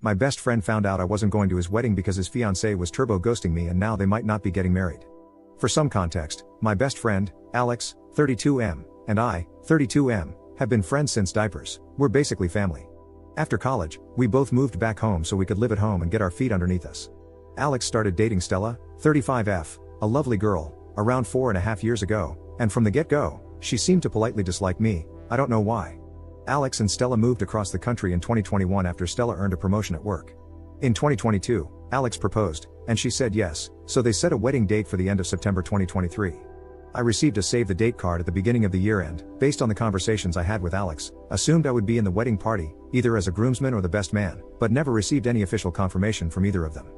My best friend found out I wasn't going to his wedding because his fiance was turbo ghosting me and now they might not be getting married. For some context, my best friend, Alex, 32M, and I, 32M, have been friends since diapers. We're basically family. After college, we both moved back home so we could live at home and get our feet underneath us. Alex started dating Stella, 35F, a lovely girl, around 4.5 years ago, and from the get-go, she seemed to politely dislike me. I don't know why. Alex and Stella moved across the country in 2021 after Stella earned a promotion at work. In 2022, Alex proposed, and she said yes, so they set a wedding date for the end of September 2023. I received a save the date card at the beginning of the year and, based on the conversations I had with Alex, assumed I would be in the wedding party, either as a groomsman or the best man, but never received any official confirmation from either of them.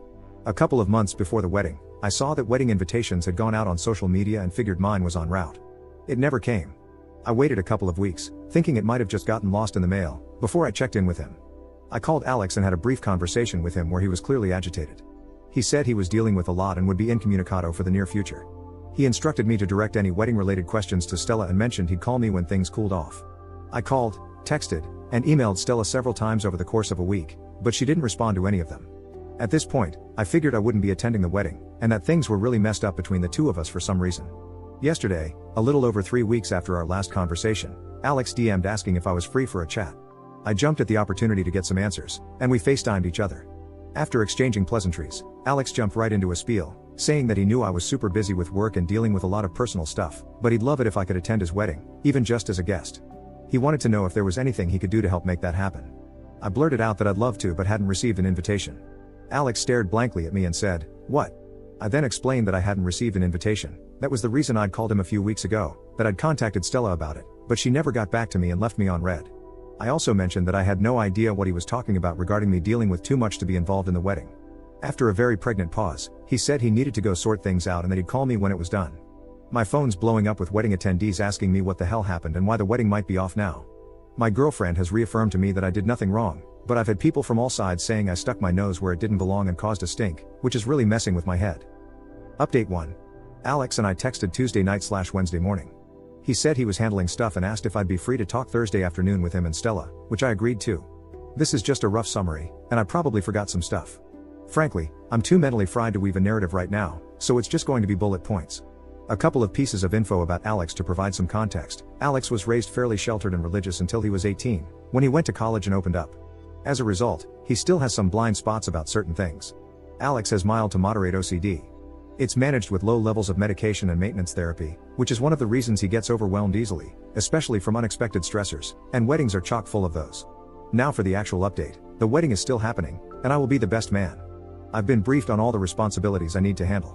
A couple of months before the wedding, I saw that wedding invitations had gone out on social media and figured mine was en route. It never came. I waited a couple of weeks, thinking it might have just gotten lost in the mail, before I checked in with him. I called Alex and had a brief conversation with him where he was clearly agitated. He said he was dealing with a lot and would be incommunicado for the near future. He instructed me to direct any wedding-related questions to Stella and mentioned he'd call me when things cooled off. I called, texted, and emailed Stella several times over the course of a week, but she didn't respond to any of them. At this point, I figured I wouldn't be attending the wedding, and that things were really messed up between the two of us for some reason. Yesterday, a little over 3 weeks after our last conversation, Alex DM'd asking if I was free for a chat. I jumped at the opportunity to get some answers, and we FaceTimed each other. After exchanging pleasantries, Alex jumped right into a spiel, saying that he knew I was super busy with work and dealing with a lot of personal stuff, but he'd love it if I could attend his wedding, even just as a guest. He wanted to know if there was anything he could do to help make that happen. I blurted out that I'd love to but hadn't received an invitation. Alex stared blankly at me and said, "What?" I then explained that I hadn't received an invitation. That was the reason I'd called him a few weeks ago, that I'd contacted Stella about it, but she never got back to me and left me on red. I also mentioned that I had no idea what he was talking about regarding me dealing with too much to be involved in the wedding. After a very pregnant pause, he said he needed to go sort things out and that he'd call me when it was done. My phone's blowing up with wedding attendees asking me what the hell happened and why the wedding might be off now. My girlfriend has reaffirmed to me that I did nothing wrong, but I've had people from all sides saying I stuck my nose where it didn't belong and caused a stink, which is really messing with my head. Update 1. Alex and I texted Tuesday night/Wednesday morning. He said he was handling stuff and asked if I'd be free to talk Thursday afternoon with him and Stella, which I agreed to. This is just a rough summary, and I probably forgot some stuff. Frankly, I'm too mentally fried to weave a narrative right now, so it's just going to be bullet points. A couple of pieces of info about Alex to provide some context. Alex was raised fairly sheltered and religious until he was 18, when he went to college and opened up. As a result, he still has some blind spots about certain things. Alex has mild to moderate OCD. It's managed with low levels of medication and maintenance therapy, which is one of the reasons he gets overwhelmed easily, especially from unexpected stressors, and weddings are chock full of those. Now for the actual update. The wedding is still happening, and I will be the best man. I've been briefed on all the responsibilities I need to handle.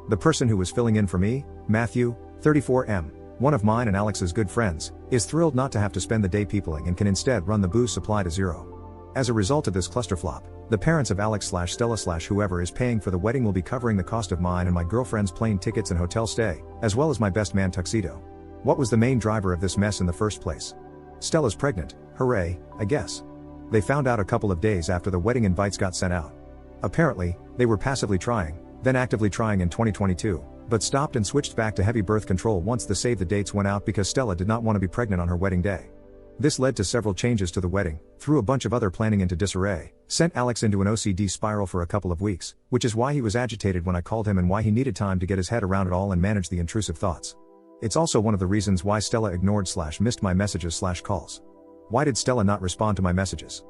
The person who was filling in for me, Matthew, 34M, one of mine and Alex's good friends, is thrilled not to have to spend the day peopling and can instead run the booze supply to zero. As a result of this clusterflop, the parents of Alex/Stella/whoever is paying for the wedding will be covering the cost of mine and my girlfriend's plane tickets and hotel stay, as well as my best man tuxedo. What was the main driver of this mess in the first place? Stella's pregnant, hooray, I guess. They found out a couple of days after the wedding invites got sent out. Apparently, they were passively trying, then actively trying in 2022, but stopped and switched back to heavy birth control once the save the dates went out because Stella did not want to be pregnant on her wedding day. This led to several changes to the wedding, threw a bunch of other planning into disarray, sent Alex into an OCD spiral for a couple of weeks, which is why he was agitated when I called him and why he needed time to get his head around it all and manage the intrusive thoughts. It's also one of the reasons why Stella ignored/missed my messages/calls. Why did Stella not respond to my messages?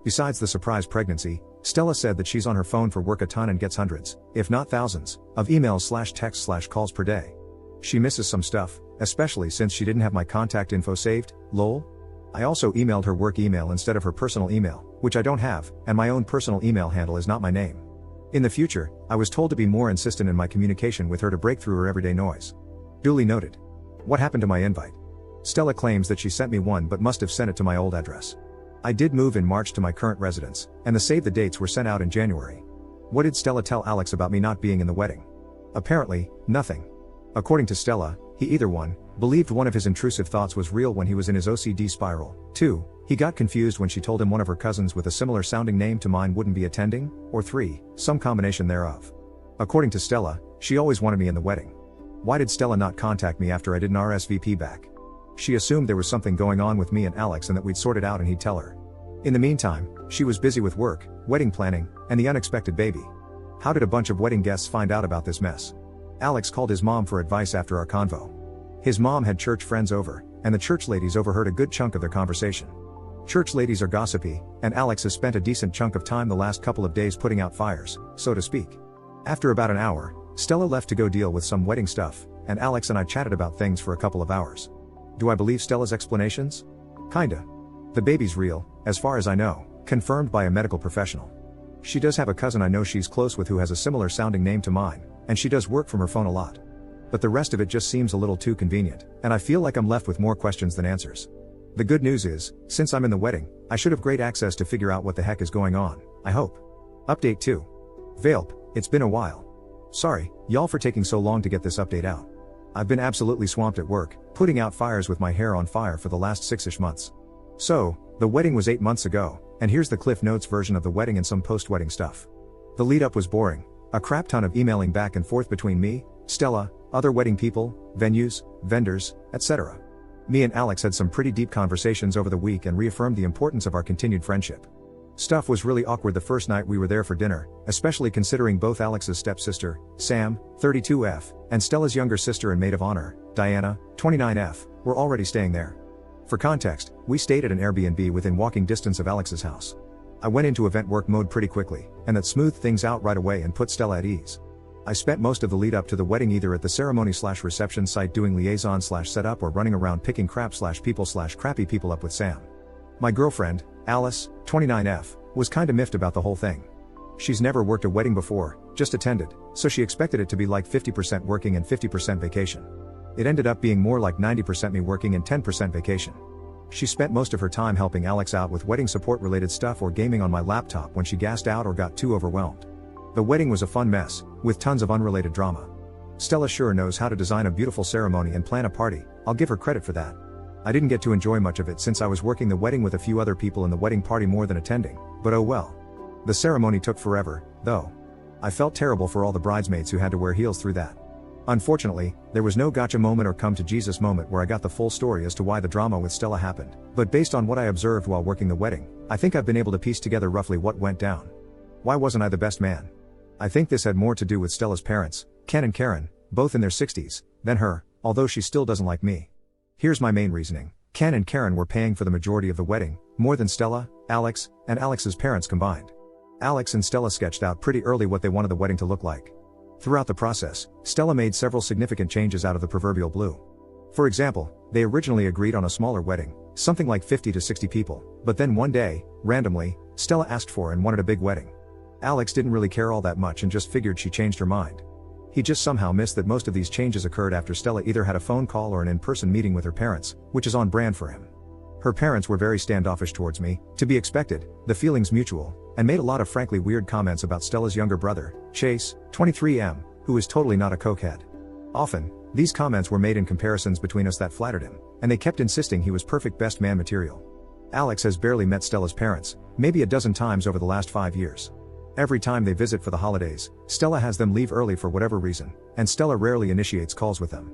Besides the surprise pregnancy, Stella said that she's on her phone for work a ton and gets hundreds, if not thousands, of emails/texts/calls per day. She misses some stuff, especially since she didn't have my contact info saved, lol. I also emailed her work email instead of her personal email, which I don't have, and my own personal email handle is not my name. In the future, I was told to be more insistent in my communication with her to break through her everyday noise. Duly noted. What happened to my invite? Stella claims that she sent me one but must have sent it to my old address. I did move in March to my current residence, and the save the dates were sent out in January. What did Stella tell Alex about me not being in the wedding? Apparently, nothing. According to Stella, he either 1, believed one of his intrusive thoughts was real when he was in his OCD spiral, 2, he got confused when she told him one of her cousins with a similar sounding name to mine wouldn't be attending, or 3, some combination thereof. According to Stella, she always wanted me in the wedding. Why did Stella not contact me after I didn't RSVP back? She assumed there was something going on with me and Alex and that we'd sort it out and he'd tell her. In the meantime, she was busy with work, wedding planning, and the unexpected baby. How did a bunch of wedding guests find out about this mess? Alex called his mom for advice after our convo. His mom had church friends over, and the church ladies overheard a good chunk of their conversation. Church ladies are gossipy, and Alex has spent a decent chunk of time the last couple of days putting out fires, so to speak. After about an hour, Stella left to go deal with some wedding stuff, and Alex and I chatted about things for a couple of hours. Do I believe Stella's explanations? Kinda. The baby's real, as far as I know, confirmed by a medical professional. She does have a cousin I know she's close with who has a similar sounding name to mine, and she does work from her phone a lot. But the rest of it just seems a little too convenient, and I feel like I'm left with more questions than answers. The good news is, since I'm in the wedding, I should have great access to figure out what the heck is going on, I hope. Update 2. Valp, it's been a while. Sorry, y'all for taking so long to get this update out. I've been absolutely swamped at work, putting out fires with my hair on fire for the last 6-ish months. So, the wedding was 8 months ago, and here's the Cliff Notes version of the wedding and some post-wedding stuff. The lead-up was boring, a crap ton of emailing back and forth between me, Stella, other wedding people, venues, vendors, etc. Me and Alex had some pretty deep conversations over the week and reaffirmed the importance of our continued friendship. Stuff was really awkward the first night we were there for dinner, especially considering both Alex's stepsister, Sam, 32F, and Stella's younger sister and maid of honor, Diana, 29F, were already staying there. For context, we stayed at an Airbnb within walking distance of Alex's house. I went into event work mode pretty quickly, and that smoothed things out right away and put Stella at ease. I spent most of the lead up to the wedding either at the ceremony/reception site doing liaison/setup or running around picking crap/people/crappy people up with Sam. My girlfriend, Alice, 29F, was kinda miffed about the whole thing. She's never worked a wedding before, just attended, so she expected it to be like 50% working and 50% vacation. It ended up being more like 90% me working and 10% vacation. She spent most of her time helping Alex out with wedding support related stuff or gaming on my laptop when she gassed out or got too overwhelmed. The wedding was a fun mess, with tons of unrelated drama. Stella sure knows how to design a beautiful ceremony and plan a party, I'll give her credit for that. I didn't get to enjoy much of it since I was working the wedding with a few other people in the wedding party more than attending, but oh well. The ceremony took forever, though. I felt terrible for all the bridesmaids who had to wear heels through that. Unfortunately, there was no gotcha moment or come to Jesus moment where I got the full story as to why the drama with Stella happened, but based on what I observed while working the wedding, I think I've been able to piece together roughly what went down. Why wasn't I the best man? I think this had more to do with Stella's parents, Ken and Karen, both in their 60s, than her, although she still doesn't like me. Here's my main reasoning. Ken and Karen were paying for the majority of the wedding, more than Stella, Alex, and Alex's parents combined. Alex and Stella sketched out pretty early what they wanted the wedding to look like. Throughout the process, Stella made several significant changes out of the proverbial blue. For example, they originally agreed on a smaller wedding, something like 50 to 60 people, but then one day, randomly, Stella asked for and wanted a big wedding. Alex didn't really care all that much and just figured she changed her mind. He just somehow missed that most of these changes occurred after Stella either had a phone call or an in-person meeting with her parents, which is on brand for him. Her parents were very standoffish towards me, to be expected, the feelings mutual, and made a lot of frankly weird comments about Stella's younger brother, Chase, 23M, who is totally not a cokehead. Often, these comments were made in comparisons between us that flattered him, and they kept insisting he was perfect best man material. Alex has barely met Stella's parents, maybe a dozen times over the last 5 years. Every time they visit for the holidays, Stella has them leave early for whatever reason, and Stella rarely initiates calls with them.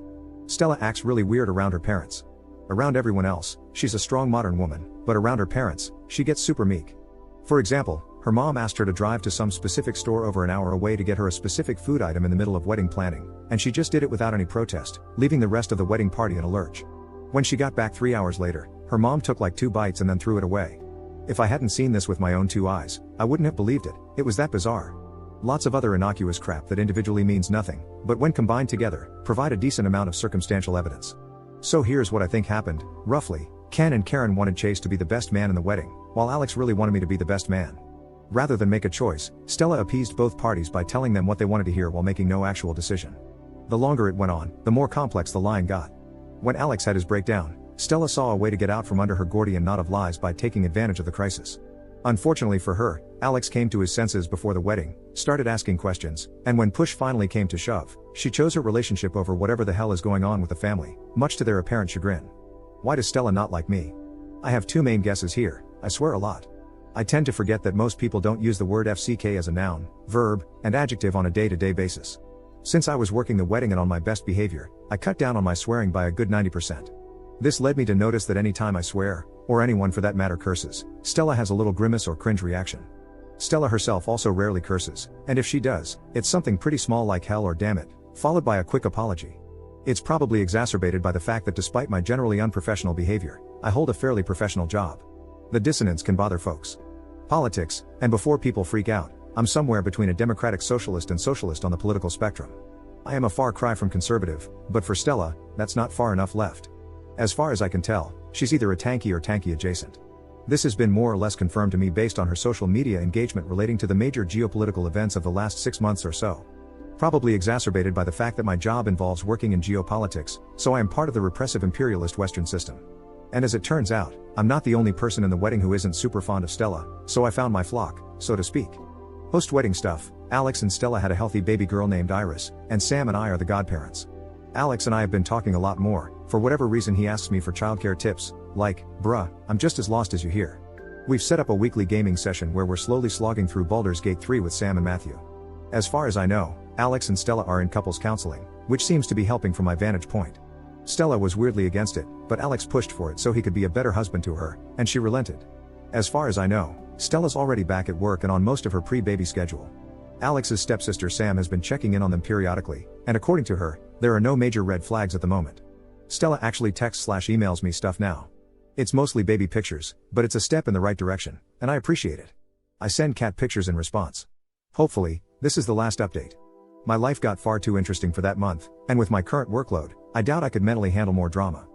Stella acts really weird around her parents. Around everyone else, she's a strong modern woman, but around her parents, she gets super meek. For example, her mom asked her to drive to some specific store over an hour away to get her a specific food item in the middle of wedding planning, and she just did it without any protest, leaving the rest of the wedding party in a lurch. When she got back 3 hours later, her mom took like 2 bites and then threw it away. If I hadn't seen this with my own 2 eyes, I wouldn't have believed it, it was that bizarre. Lots of other innocuous crap that individually means nothing, but when combined together, provide a decent amount of circumstantial evidence. So here's what I think happened, roughly. Ken and Karen wanted Chase to be the best man in the wedding, while Alex really wanted me to be the best man. Rather than make a choice, Stella appeased both parties by telling them what they wanted to hear while making no actual decision. The longer it went on, the more complex the lying got. When Alex had his breakdown, Stella saw a way to get out from under her Gordian knot of lies by taking advantage of the crisis. Unfortunately for her, Alex came to his senses before the wedding, started asking questions, and when push finally came to shove, she chose her relationship over whatever the hell is going on with the family, much to their apparent chagrin. Why does Stella not like me? I have 2 main guesses here, I swear a lot. I tend to forget that most people don't use the word FCK as a noun, verb, and adjective on a day-to-day basis. Since I was working the wedding and on my best behavior, I cut down on my swearing by a good 90%. This led me to notice that any time I swear, or anyone for that matter curses, Stella has a little grimace or cringe reaction. Stella herself also rarely curses, and if she does, it's something pretty small like hell or damn it, followed by a quick apology. It's probably exacerbated by the fact that despite my generally unprofessional behavior, I hold a fairly professional job. The dissonance can bother folks. Politics, and before people freak out, I'm somewhere between a democratic socialist and socialist on the political spectrum. I am a far cry from conservative, but for Stella, that's not far enough left. As far as I can tell, she's either a tanky or tanky adjacent. This has been more or less confirmed to me based on her social media engagement relating to the major geopolitical events of the last 6 months or so. Probably exacerbated by the fact that my job involves working in geopolitics, so I am part of the repressive imperialist Western system. And as it turns out, I'm not the only person in the wedding who isn't super fond of Stella, so I found my flock, so to speak. Post-wedding stuff, Alex and Stella had a healthy baby girl named Iris, and Sam and I are the godparents. Alex and I have been talking a lot more. For whatever reason he asks me for childcare tips, like, bruh, I'm just as lost as you hear. We've set up a weekly gaming session where we're slowly slogging through Baldur's Gate 3 with Sam and Matthew. As far as I know, Alex and Stella are in couples counseling, which seems to be helping from my vantage point. Stella was weirdly against it, but Alex pushed for it so he could be a better husband to her, and she relented. As far as I know, Stella's already back at work and on most of her pre-baby schedule. Alex's stepsister Sam has been checking in on them periodically, and according to her, there are no major red flags at the moment. Stella actually texts/emails me stuff now. It's mostly baby pictures, but it's a step in the right direction, and I appreciate it. I send cat pictures in response. Hopefully, this is the last update. My life got far too interesting for that month, and with my current workload, I doubt I could mentally handle more drama.